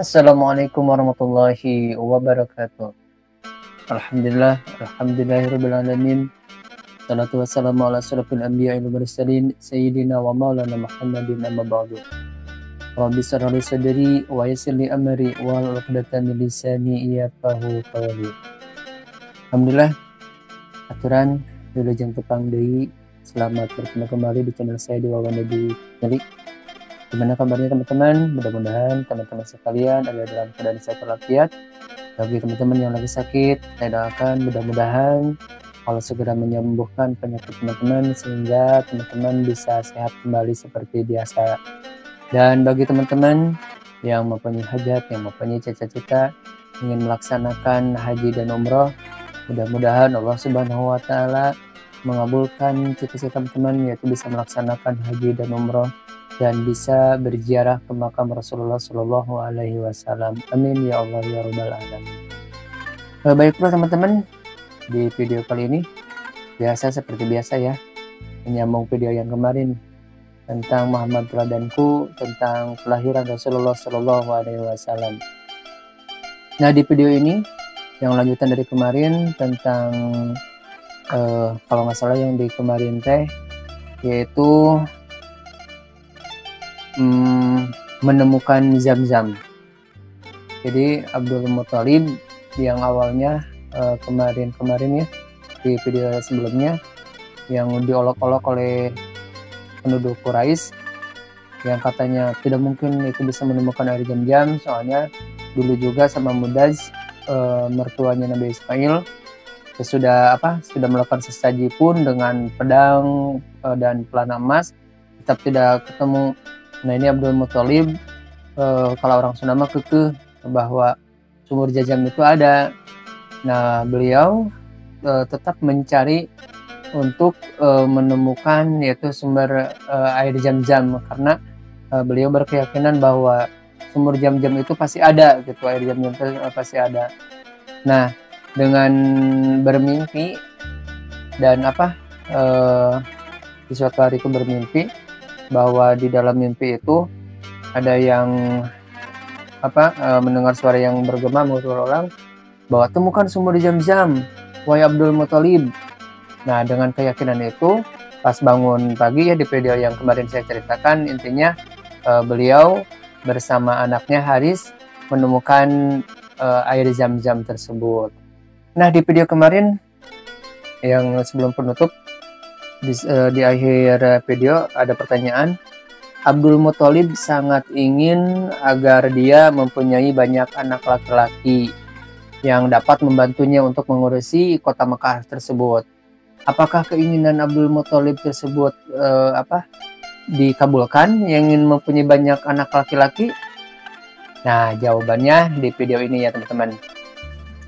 Assalamualaikum warahmatullahi wabarakatuh. Alhamdulillahirabbil alamin. Shalatu wassalamu ala asyrofil anbiya'i wal mursalin sayyidina wa maulana Muhammadin amma ba'du. Rabbi shrah li sadri wa yassir li amri wahlul 'uqdatam min lisani yafqahu qawli. Alhamdulillah, aturan dulu jam tepang deui. Selamat bertemu kembali di channel saya di Wawan Nabi Nyalik. Gimana kabarnya teman-teman? Mudah-mudahan teman-teman sekalian ada dalam keadaan sehat walafiat. Bagi teman-teman yang lagi sakit, saya doakan mudah-mudahan Allah segera menyembuhkan penyakit teman-teman sehingga teman-teman bisa sehat kembali seperti biasa. Dan bagi teman-teman yang mempunyai hajat, yang mempunyai cita-cita ingin melaksanakan haji dan umroh, mudah-mudahan Allah Subhanahu wa taala mengabulkan cita-cita teman-teman, yaitu bisa melaksanakan haji dan umroh dan bisa berziarah ke makam Rasulullah Shallallahu Alaihi Wasallam. Amin ya Allah ya Rabbal Alamin. Baiklah teman-teman, di video kali ini seperti biasa ya, menyambung video yang kemarin tentang Muhammad teladanku, tentang kelahiran Rasulullah Shallallahu Alaihi Wasallam. Nah, di video ini yang lanjutan dari kemarin tentang kalau nggak salah yang di kemarin yaitu menemukan Zam-Zam. Jadi Abdul Muthalib yang awalnya kemarin ya di video sebelumnya yang diolok-olok oleh penduduk Quraisy yang katanya tidak mungkin itu bisa menemukan air Zam-Zam, soalnya dulu juga sama Mudaz mertuanya Nabi Ismail sudah melakukan sesaji pun dengan pedang dan pelana emas tetap tidak ketemu. Nah, ini Abdul Muthalib kalau orang Sunda mah kekeh bahwa sumur Zam-Zam itu ada. Nah, beliau tetap mencari untuk menemukan yaitu sumber air Zam-Zam karena beliau berkeyakinan bahwa sumur Zam-Zam itu pasti ada gitu, air Zam-Zam itu pasti ada. Nah, dengan bermimpi dan di suatu hari itu bermimpi bahwa di dalam mimpi itu ada yang mendengar suara yang bergema berulang bahwa temukan sumur Zam-Zam, wahai Abdul Muthalib. Nah, dengan keyakinan itu pas bangun pagi ya di video yang kemarin saya ceritakan, intinya beliau bersama anaknya Haris menemukan air Zam-Zam tersebut. Nah, di video kemarin yang sebelum penutup di akhir video ada pertanyaan. Abdul Muthalib sangat ingin agar dia mempunyai banyak anak laki-laki yang dapat membantunya untuk mengurusi kota Mekah tersebut. Apakah keinginan Abdul Muthalib tersebut dikabulkan, yang ingin mempunyai banyak anak laki-laki? Nah, jawabannya di video ini ya teman-teman.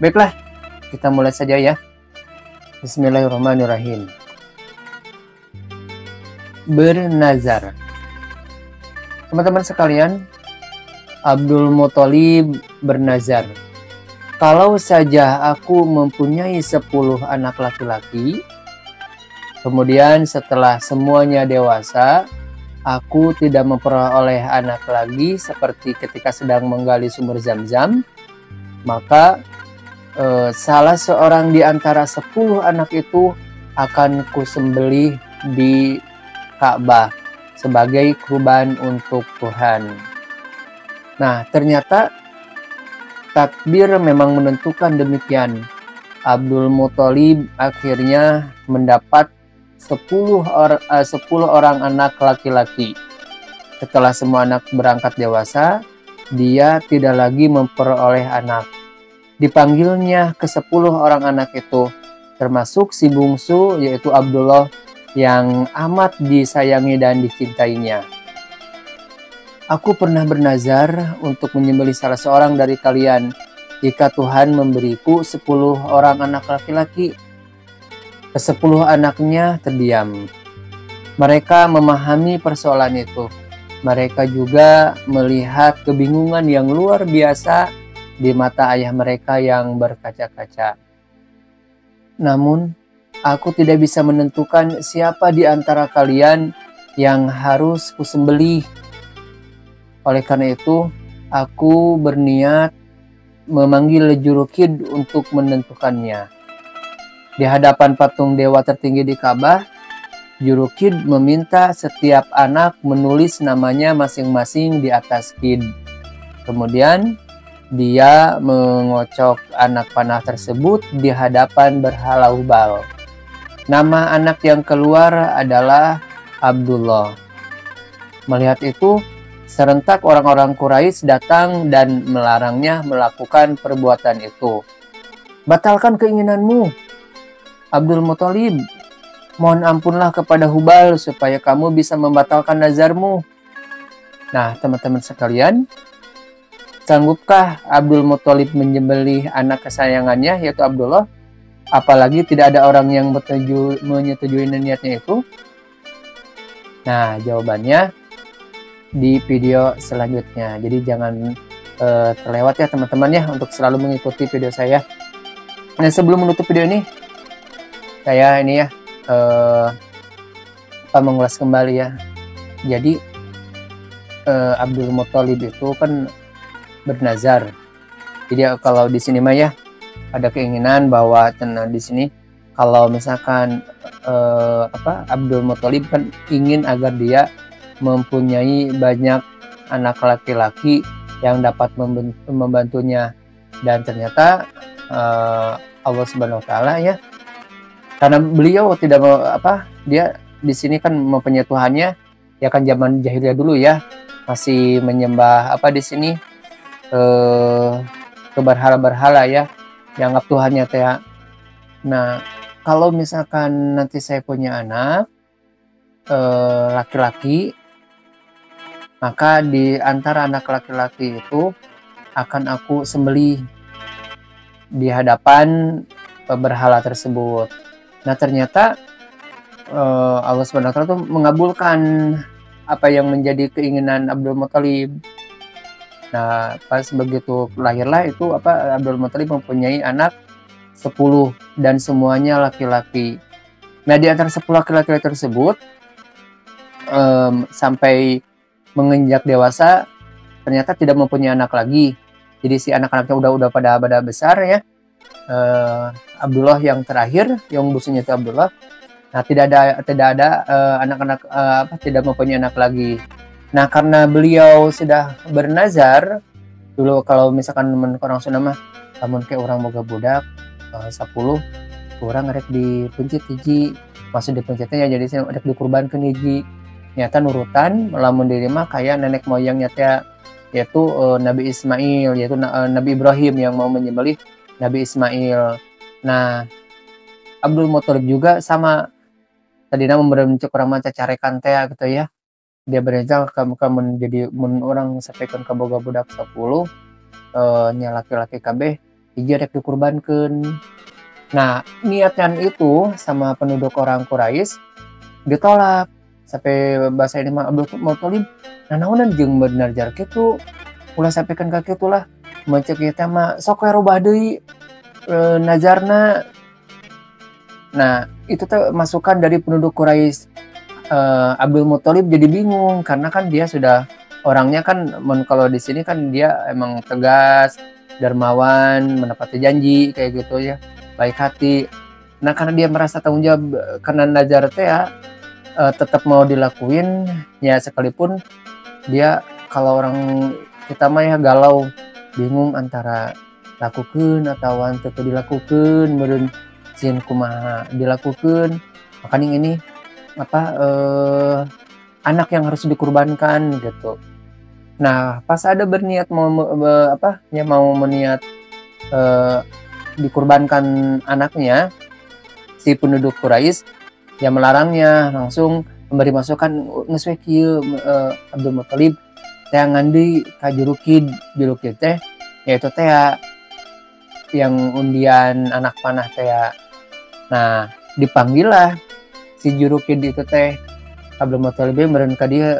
Baiklah, kita mulai saja ya. Bismillahirrahmanirrahim. Bernazar. Teman-teman sekalian, Abdul Muthalib bernazar, kalau saja aku mempunyai 10 anak laki-laki, kemudian setelah semuanya dewasa, aku tidak memperoleh anak lagi seperti ketika sedang menggali sumur Zam-Zam, maka salah seorang di antara 10 anak itu akan kusembelih di Ka'bah sebagai kurban untuk Tuhan. Nah, ternyata takdir memang menentukan demikian. Abdul Muthalib akhirnya mendapat 10 orang anak laki-laki. Setelah semua anak berangkat dewasa, dia tidak lagi memperoleh anak. Dipanggilnya ke 10 orang anak itu, termasuk si bungsu yaitu Abdullah yang amat disayangi dan dicintainya. Aku pernah bernazar untuk menyembelih salah seorang dari kalian jika Tuhan memberiku 10 orang anak laki-laki. Ke-10 anaknya terdiam. Mereka memahami persoalan itu. Mereka juga melihat kebingungan yang luar biasa di mata ayah mereka yang berkaca-kaca. Namun, aku tidak bisa menentukan siapa di antara kalian yang harus kusembelih. Oleh karena itu, aku berniat memanggil Jurukid untuk menentukannya. Di hadapan patung dewa tertinggi di Ka'bah, Jurukid meminta setiap anak menulis namanya masing-masing di atas kid. Kemudian dia mengocok anak panah tersebut di hadapan berhala Hubal. Nama anak yang keluar adalah Abdullah. Melihat itu, serentak orang-orang Quraisy datang dan melarangnya melakukan perbuatan itu. Batalkan keinginanmu, Abdul Muthalib. Mohon ampunlah kepada Hubal supaya kamu bisa membatalkan nazarmu. Nah, teman-teman sekalian, sanggupkah Abdul Muthalib menyembelih anak kesayangannya yaitu Abdullah? Apalagi tidak ada orang yang menyetujui niatnya itu. Nah, jawabannya di video selanjutnya. Jadi jangan terlewat ya teman-teman ya untuk selalu mengikuti video saya. Nah, sebelum menutup video ini, saya ini ya mengulas kembali ya. Jadi Abdul Muthalib itu kan bernazar. Jadi kalau di sini mah ya ada keinginan bahwa di sini kalau misalkan Abdul Muthalib kan ingin agar dia mempunyai banyak anak laki-laki yang dapat membantunya, dan ternyata Allah Subhanahu wa taala ya, karena beliau tidak dia di sini kan mempunyai Tuhannya ya kan zaman jahiliyah dulu ya, masih menyembah di sini ke berhala-berhala ya, dianggap Tuhannya teh. Nah, kalau misalkan nanti saya punya anak laki-laki, maka di antara anak laki-laki itu akan aku sembelih di hadapan berhala tersebut. Nah, ternyata Allah Subhanahu wa taala tuh mengabulkan apa yang menjadi keinginan Abdul Muthalib. Nah, pas begitu lahirlah itu Abdul Muthalib mempunyai anak 10 dan semuanya laki-laki. Nah, di antara 10 laki-laki tersebut sampai menginjak dewasa ternyata tidak mempunyai anak lagi. Jadi si anak-anaknya udah pada besar ya. Abdullah yang terakhir, yang busunya itu Abdullah. Nah, tidak ada anak-anak tidak mempunyai anak lagi. Nah, karena beliau sudah bernazar dulu, kalau misalkan orang Sunda mah lamun ke orang boga budak 10 orang rek dipencit hiji, maksud dipencitnya ya jadi rek dikurbankeun hiji. Nyata nurutan lamun diri mah kayak nenek moyangnya teh yaitu Nabi Ismail, yaitu Nabi Ibrahim yang mau menyembelih Nabi Ismail. Nah, Abdul Muthalib juga sama tadina memberencuk orang maca carekan teh gitu ya. Dia berenjak kamu menjadi orang sampaikan ke boga budak 10 nya laki-laki kabeh hiji rek dikurbankeun. Nah, niatnya itu sama penduduk orang Quraisy ditolak. Sampai bahasa ini mah Abdul Muthalib nanaonan jeung bener jar kitu ulah sampaikan ka kitu lah mencek ieu teh mah sok we robah deui nazarna. Nah, itu teh masukan dari penduduk Quraisy. Abdul Muthalib jadi bingung karena kan dia sudah orangnya kan kalau di sini kan dia emang tegas, dermawan, menepati janji kayak gitu ya, baik hati. Nah, karena dia merasa tanggung jawab karena nazar teh ya, tetap mau dilakuin ya, sekalipun dia kalau orang kita mah ya galau, bingung antara lakukeun atau teu dilakukeun, meureun sieun kumaha dilakukeun. Makanya ini anak yang harus dikurbankan gitu. Nah, pas ada berniat mau meniat dikurbankan anaknya, si penduduk Quraisy yang melarangnya, langsung memberi masukan geus we kieu Abdul Muthalib teh ngandi ka Jurukid teh yaitu teh yang undian anak panah teh. Nah, dipanggil lah si Jurukid itu teh Abdul Muthalib meureun ka dieu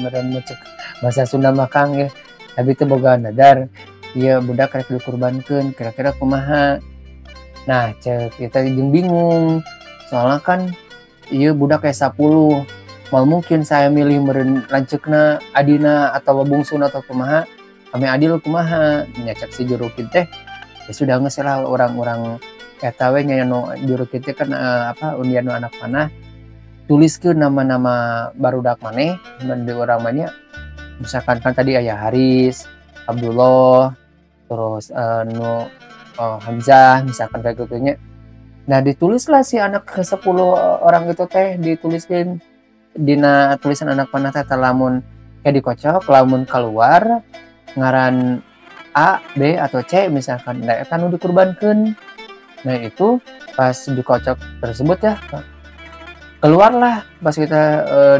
meureun mencek bahasa Sunda mah Kang ya, tapi teh boga nadar ieu budak rek dikurbankeun kira-kira kumaha. Nah, cek kita jeung bingung soalnya kan ieu budak kayak 10 mal mungkin saya milih meureun lanceukna adina atau bungsuna atau kumaha ame adil kumaha nya cek si juru kieu teh ya sudah geus lah orang-orang eta we nya nu juru kieu teh kan undian nu anak panah tuliskeun nama-nama barudak maneh mun di urang mah nya misalkan kan tadi aya Haris, Abdullah, terus Hamzah misalkan kayak gitu nya. Nah ditulislah si anak ke-10 orang itu teh dituliskeun dina tulisan anak panah teh lamun kayak dikocok lamun keluar ngaran A, B atau C misalkan da eta nu dikurbankeun. Nah itu pas dikocok tersebut ya keluarlah pas kita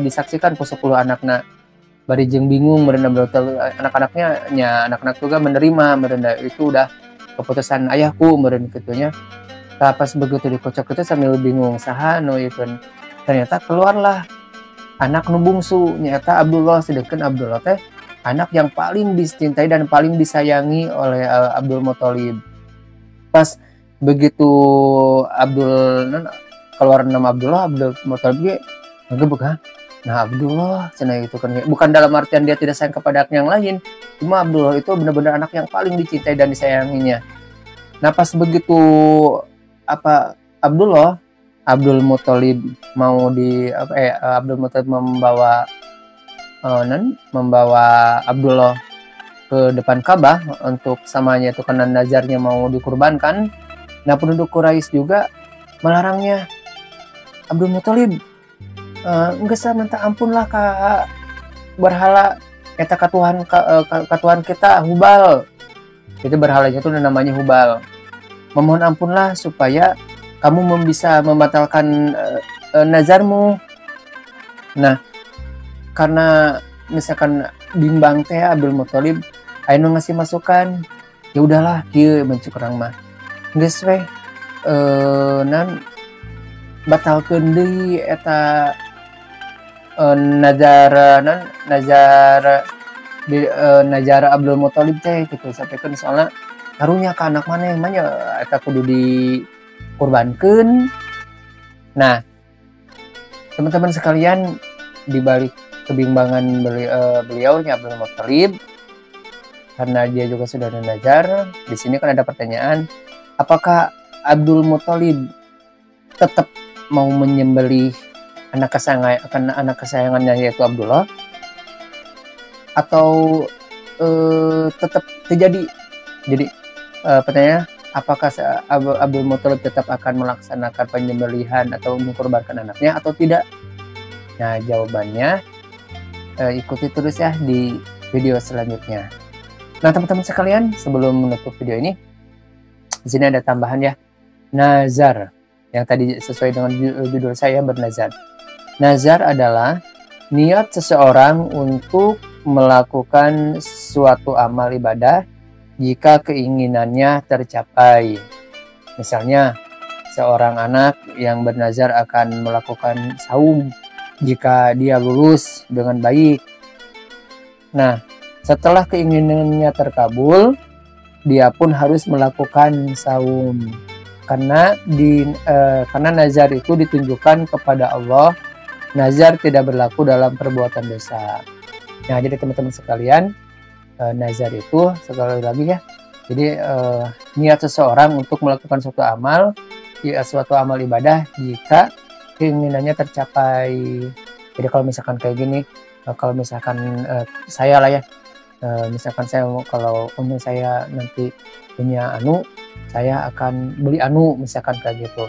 disaksikan ku 10 anakna bari jeung bingung meureun anak-anaknya nya anak-anak juga menerima meureun itu udah keputusan ayahku meureun kitu nya. Tah pas begitu dikocok itu sambil bingung saha nu ieukeun ternyata keluarlah anak nu bungsu nyaeta Abdullah, sedangkan Abdullah teh anak yang paling dicintai dan paling disayangi oleh Abdul Muthalib. Pas begitu keluar nama Abdul Muthalib ge ngagebeg. Nah Abdullah cenah itu kan bukan dalam artian dia tidak sayang kepada anak yang lain, cuma Abdullah itu benar-benar anak yang paling dicintai dan disayanginya. Nah pas begitu Abdul Muthalib mau Abdul Muthalib membawa Abdullah ke depan Ka'bah untuk samanya itu karena nazarnya mau dikurbankan. Nah penduduk Quraisy juga melarangnya. Abdul Muthalib geus minta ampun lah ka berhala eta katuhan kita Hubal. Itu berhalanya itu namanya Hubal. Memohon ampunlah supaya kamu bisa membatalkan nazarmu. Nah, karena misalkan bimbang teh Abdul Muthalib aya ngasih masukan, ya udahlah kieu mencuk urang mah. Geus we batalkeun deui eta nazar Abdul Muthalib teh gitu sampaikeun soalna karunya ka anak maneh mah nya eta kudu dikurbankeun. Nah, teman-teman sekalian di balik kebimbangan beliau Abdul Muthalib karena dia juga sudah ada nazar, di sini kan ada pertanyaan, apakah Abdul Muthalib tetap mau menyembelih anak kesayangannya yaitu Abdullah atau tetap terjadi? Jadi pertanyaannya, apakah Abdul Muthalib tetap akan melaksanakan penyembelihan atau mengkorbankan anaknya atau tidak? Nah, jawabannya ikuti terus ya di video selanjutnya. Nah, teman-teman sekalian, sebelum menutup video ini, di sini ada tambahan ya. Nazar, yang tadi sesuai dengan judul saya bernazar. Nazar adalah niat seseorang untuk melakukan suatu amal ibadah jika keinginannya tercapai. Misalnya, seorang anak yang bernazar akan melakukan saum jika dia lulus dengan baik. Nah, setelah keinginannya terkabul, dia pun harus melakukan saum. Karena nazar itu ditunjukkan kepada Allah. Nazar tidak berlaku dalam perbuatan dosa. Nah, jadi teman-teman sekalian, nazar itu sekali lagi ya, jadi niat seseorang untuk melakukan suatu amal ibadah jika keinginannya tercapai. Jadi kalau misalkan kayak gini, kalau misalkan saya lah ya, misalkan kalau saya nanti punya saya akan beli misalkan kayak gitu.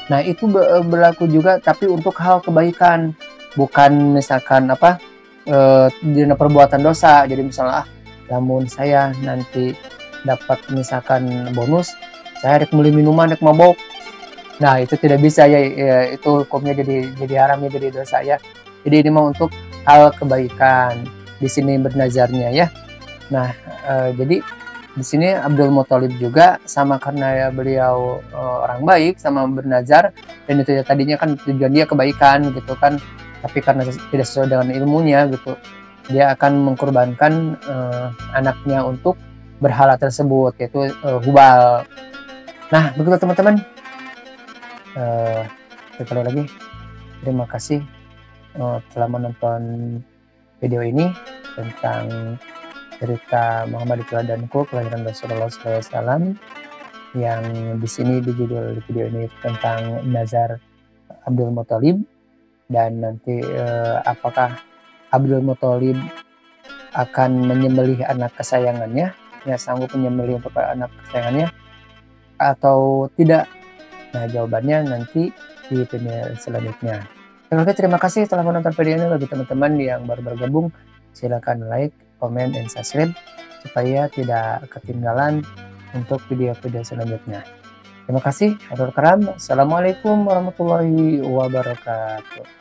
Nah itu berlaku juga tapi untuk hal kebaikan, bukan misalkan dina perbuatan dosa. Jadi misalnya namun saya nanti dapat misalkan bonus, saya rek beli minuman, rek mabok. Nah itu tidak bisa ya, itu hukumnya jadi haram ya, jadi dosa ya. Jadi ini mau untuk hal kebaikan di sini bernazarnya ya. Nah jadi di sini Abdul Muthalib juga sama karena beliau orang baik sama bernazar, dan itu ya tadinya kan tujuan dia kebaikan gitu kan, tapi karena tidak sesuai dengan ilmunya gitu, dia akan mengkorbankan anaknya untuk berhala tersebut, yaitu Hubal. Nah begitu teman-teman, sekali lagi terima kasih telah menonton video ini tentang cerita Muhammad di teladanku, kelahiran Rasulullah SAW, yang di sini di judul video ini tentang Nazar Abdul Muthalib, dan nanti apakah Abdul Muthalib akan menyembelih anak kesayangannya, ya sanggup menyembelih untuk anak kesayangannya atau tidak. Nah, jawabannya nanti di video selanjutnya. Oke, terima kasih telah menonton video ini. Bagi teman-teman yang baru bergabung, silakan like, komen, dan subscribe supaya tidak ketinggalan untuk video-video selanjutnya. Terima kasih. Assalamualaikum warahmatullahi wabarakatuh.